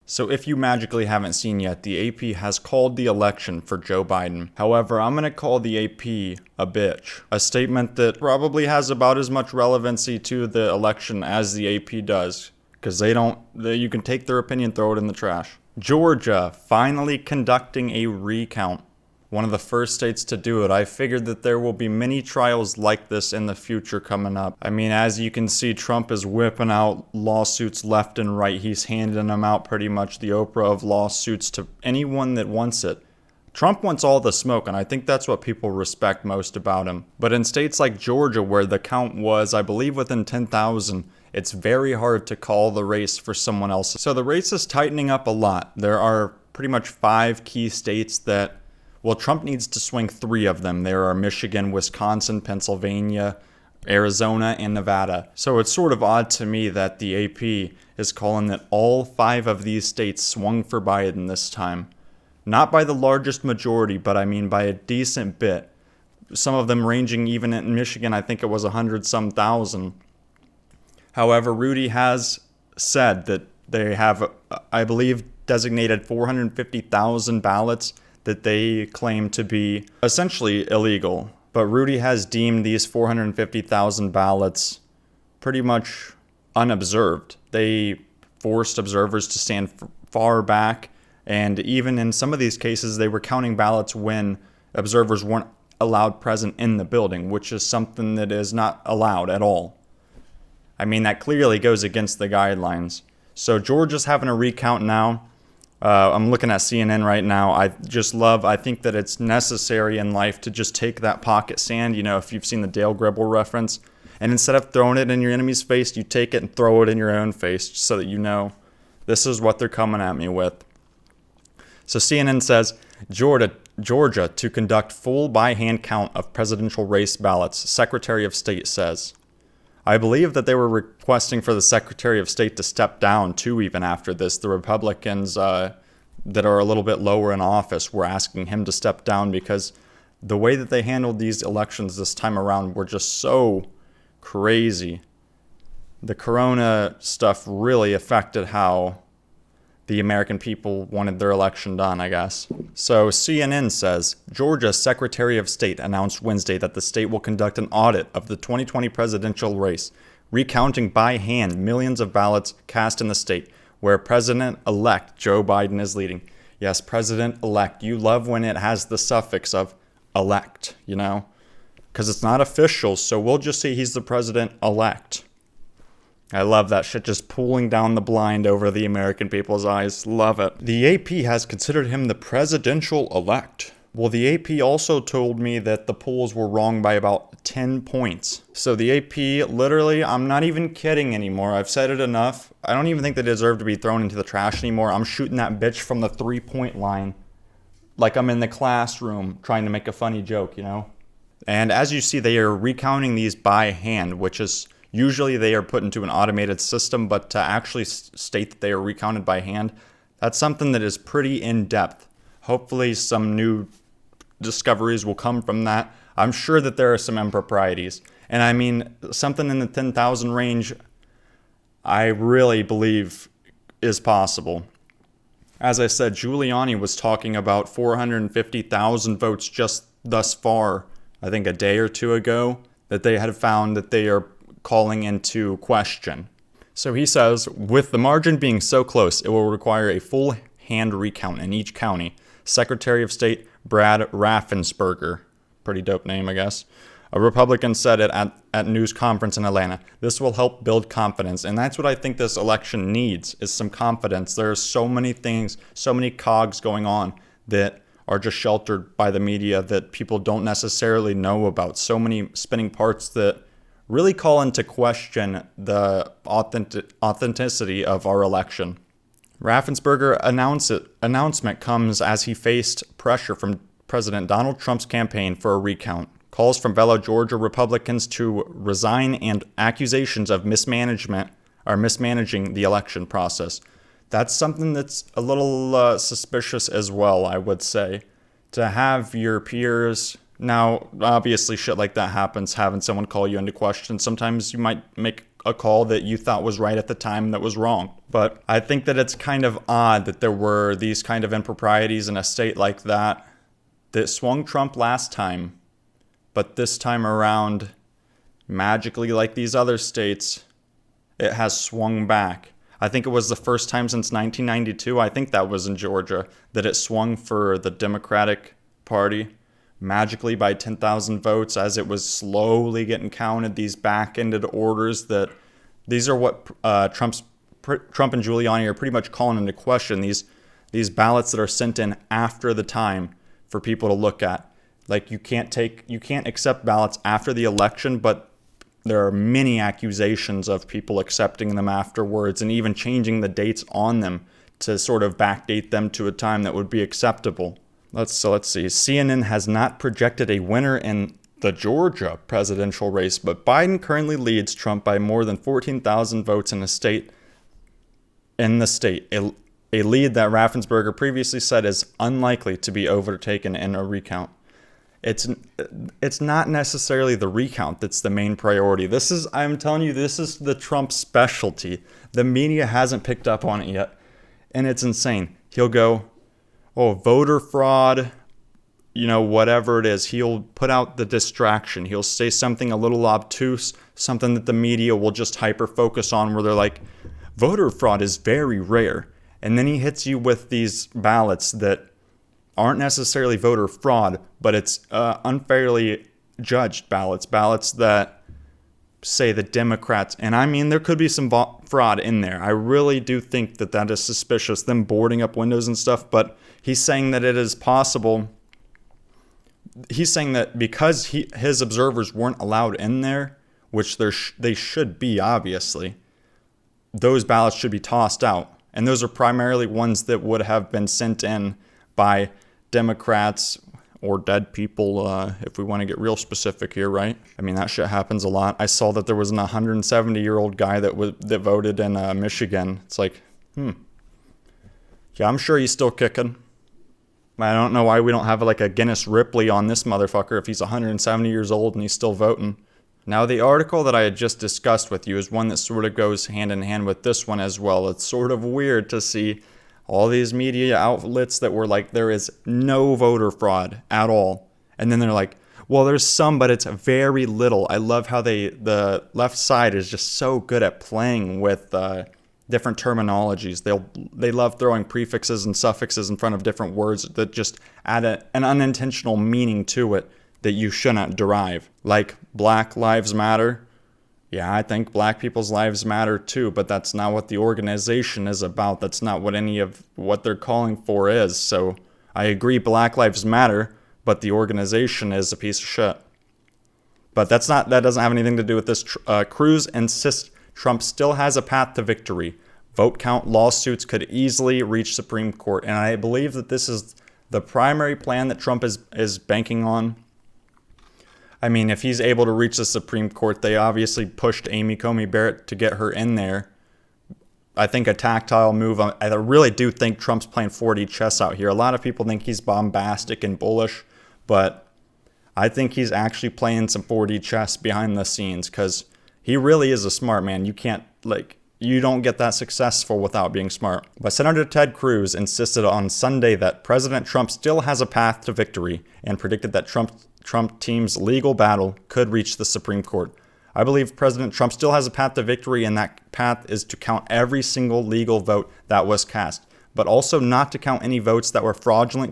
So if you magically haven't seen yet, the AP has called the election for Joe Biden. However, I'm going to call the AP a bitch. A statement that probably has about as much relevancy to the election as the AP does. Because you can take their opinion, throw it in the trash. Georgia finally conducting a recount. One of the first states to do it. I figured that there will be many trials like this in the future coming up. I mean, as you can see, Trump is whipping out lawsuits left and right. He's handing them out pretty much, the Oprah of lawsuits, to anyone that wants it. Trump wants all the smoke, and I think that's what people respect most about him. But in states like Georgia, where the count was, I believe, within 10,000, it's very hard to call the race for someone else. So the race is tightening up a lot. There are pretty much 5 key states that, well, Trump needs to swing 3 of them. There are Michigan, Wisconsin, Pennsylvania, Arizona, and Nevada. So it's sort of odd to me that the AP is calling that all 5 of these states swung for Biden this time. Not by the largest majority, but I mean by a decent bit. Some of them ranging, even in Michigan, I think it was 100-some thousand. However, Rudy has said that they have, I believe, designated 450,000 ballots that they claim to be essentially illegal. But Rudy has deemed these 450,000 ballots pretty much unobserved. They forced observers to stand far back, and even in some of these cases, they were counting ballots when observers weren't allowed present in the building, which is something that is not allowed at all. I mean, that clearly goes against the guidelines. So Georgia's having a recount now. I'm looking at CNN right now. I think that it's necessary in life to just take that pocket sand, if you've seen the Dale Gribble reference, and instead of throwing it in your enemy's face, you take it and throw it in your own face so that you know this is what they're coming at me with. So CNN says, Georgia to conduct full by-hand count of presidential race ballots, Secretary of State says. I believe that they were requesting for the Secretary of State to step down, too, even after this. The Republicans that are a little bit lower in office were asking him to step down because the way that they handled these elections this time around were just so crazy. The corona stuff really affected how the American people wanted their election done, I guess. So CNN says, Georgia's Secretary of State announced Wednesday that the state will conduct an audit of the 2020 presidential race, recounting by hand millions of ballots cast in the state, where President-elect Joe Biden is leading. Yes, President-elect. You love when it has the suffix of elect, because it's not official, so we'll just say he's the President-elect. I love that shit, just pulling down the blind over the American people's eyes. Love it. The AP has considered him the presidential-elect. Well, the AP also told me that the polls were wrong by about 10 points. So the AP, literally, I'm not even kidding anymore. I've said it enough. I don't even think they deserve to be thrown into the trash anymore. I'm shooting that bitch from the 3-point line like I'm in the classroom trying to make a funny joke, And as you see, they are recounting these by hand, which is... Usually they are put into an automated system, but to actually state that they are recounted by hand, that's something that is pretty in-depth. Hopefully some new discoveries will come from that. I'm sure that there are some improprieties. And I mean, something in the 10,000 range, I really believe is possible. As I said, Giuliani was talking about 450,000 votes just thus far, I think a day or two ago, that they had found that they are calling into question. So he says, with the margin being so close, it will require a full hand recount in each county. Secretary of State Brad Raffensperger, pretty dope name, I guess, a Republican, said it at news conference in Atlanta. This will help build confidence, and that's what I think this election needs, is some confidence. There are so many things, so many cogs going on that are just sheltered by the media that people don't necessarily know about. So many spinning parts that really call into question the authenticity of our election. Raffensperger announcement comes as he faced pressure from President Donald Trump's campaign for a recount, calls from fellow Georgia Republicans to resign, and accusations of mismanaging the election process. That's something that's a little suspicious as well, I would say. To have your peers... Now, obviously, shit like that happens, having someone call you into question. Sometimes you might make a call that you thought was right at the time that was wrong. But I think that it's kind of odd that there were these kind of improprieties in a state like that swung Trump last time, but this time around, magically, like these other states, it has swung back. I think it was the first time since 1992, I think that was in Georgia, that it swung for the Democratic Party magically by 10,000 votes as it was slowly getting counted. These back-ended orders that these are what Trump and Giuliani are pretty much calling into question. These ballots that are sent in after the time for people to look at. Like you can't accept ballots after the election, but there are many accusations of people accepting them afterwards and even changing the dates on them to sort of backdate them to a time that would be acceptable. Let's see. CNN has not projected a winner in the Georgia presidential race, but Biden currently leads Trump by more than 14,000 votes in the state. A lead that Raffensperger previously said is unlikely to be overtaken in a recount. It's not necessarily the recount that's the main priority. I'm telling you, this is the Trump specialty. The media hasn't picked up on it yet, and it's insane. He'll go, oh, voter fraud, whatever it is. He'll put out the distraction. He'll say something a little obtuse, something that the media will just hyper-focus on where they're like, voter fraud is very rare. And then he hits you with these ballots that aren't necessarily voter fraud, but it's unfairly judged ballots that say the Democrats, and I mean there could be some fraud in there. I really do think that is suspicious, them boarding up windows and stuff, but he's saying that it is possible. He's saying that because his observers weren't allowed in there, which they should be, obviously, those ballots should be tossed out. And those are primarily ones that would have been sent in by Democrats or dead people, if we want to get real specific here, right? I mean, that shit happens a lot. I saw that there was an 170-year-old guy that voted in Michigan. It's like, yeah, I'm sure he's still kicking. I don't know why we don't have like a Guinness Ripley on this motherfucker if he's 170 years old and he's still voting. Now, the article that I had just discussed with you is one that sort of goes hand in hand with this one as well. It's sort of weird to see all these media outlets that were like, there is no voter fraud at all. And then they're like, well, there's some, but it's very little. I love how the left side is just so good at playing with different terminologies. They love throwing prefixes and suffixes in front of different words that just add an unintentional meaning to it that you shouldn't derive. Like Black Lives Matter. Yeah, I think black people's lives matter too, but that's not what the organization is about. That's not what any of what they're calling for is. So I agree Black Lives Matter, but the organization is a piece of shit. But that doesn't have anything to do with this. Cruz insists Trump still has a path to victory. Vote count lawsuits could easily reach Supreme Court. And I believe that this is the primary plan that Trump is banking on. I mean, if he's able to reach the Supreme Court, they obviously pushed Amy Coney Barrett to get her in there. I think a tactile move. I really do think Trump's playing 4D chess out here. A lot of people think he's bombastic and bullish, but I think he's actually playing some 4D chess behind the scenes because he really is a smart man. You don't get that successful without being smart. But Senator Ted Cruz insisted on Sunday that President Trump still has a path to victory and predicted that Trump team's legal battle could reach the Supreme Court. I believe President Trump still has a path to victory, and that path is to count every single legal vote that was cast, but also not to count any votes that were fraudulently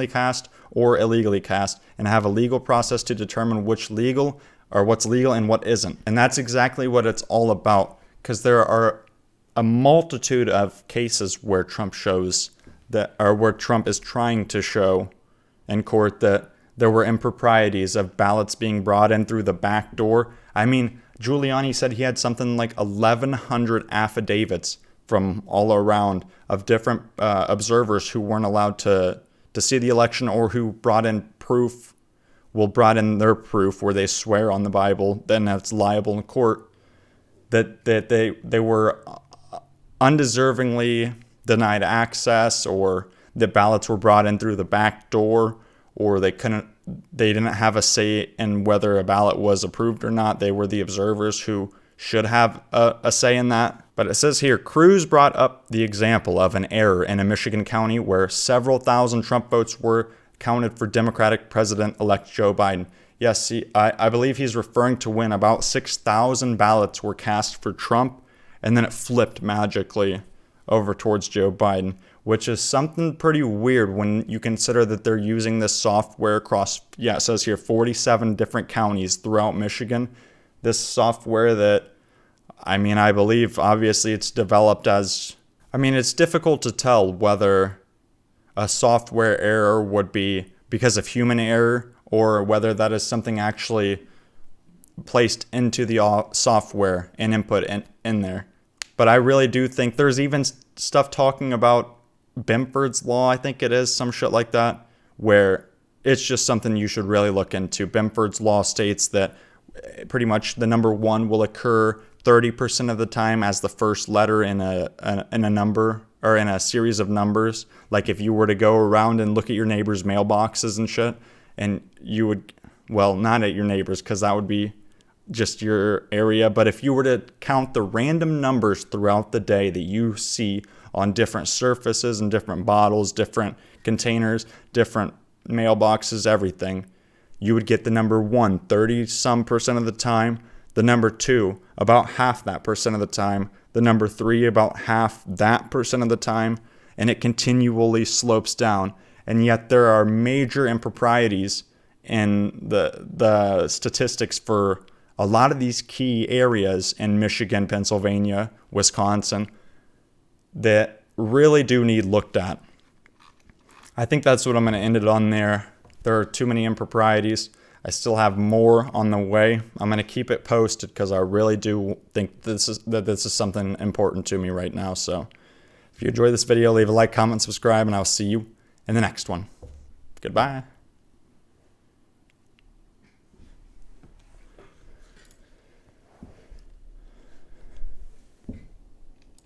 cast or illegally cast, and have a legal process to determine what's legal and what isn't. And that's exactly what it's all about, because there are a multitude of cases where Trump is trying to show in court that there were improprieties of ballots being brought in through the back door. I mean, Giuliani said he had something like 1,100 affidavits from all around of different observers who weren't allowed to see the election or who brought in their proof where they swear on the Bible, then that's liable in court, that they were undeservingly denied access, or the ballots were brought in through the back door, or they didn't have a say in whether a ballot was approved or not. They were the observers who should have a say in that. But it says here, Cruz brought up the example of an error in a Michigan county where several thousand Trump votes were counted for Democratic President-elect Joe Biden. Yes, I believe he's referring to when about 6,000 ballots were cast for Trump, and then it flipped magically over towards Joe Biden, which is something pretty weird when you consider that they're using this software across, it says here, 47 different counties throughout Michigan. This software that, I believe, obviously it's developed as, it's difficult to tell whether a software error would be because of human error or whether that is something actually placed into the software and input in there. But I really do think there's even stuff talking about Bimford's Law, I think it is, some shit like that, where it's just something you should really look into. Bimford's Law states that pretty much the number 1 will occur 30% of the time as the first letter in a number or in a series of numbers. Like if you were to go around and look at your neighbors' mailboxes and shit, and you would, well, not at your neighbors because that would be just your area, but if you were to count the random numbers throughout the day that you see on different surfaces and different bottles, different containers, different mailboxes, everything, you would get the number 1 30-some% of the time, the number 2 about half that percent of the time, the number 3 about half that percent of the time, and it continually slopes down. And yet there are major improprieties in the statistics for a lot of these key areas in Michigan, Pennsylvania, Wisconsin that really do need looked at. I think that's what I'm going to end it on there. There are too many improprieties. I still have more on the way. I'm going to keep it posted because I really do think this is something important to me right now. So if you enjoyed this video, leave a like, comment, subscribe, and I'll see you in the next one. Goodbye.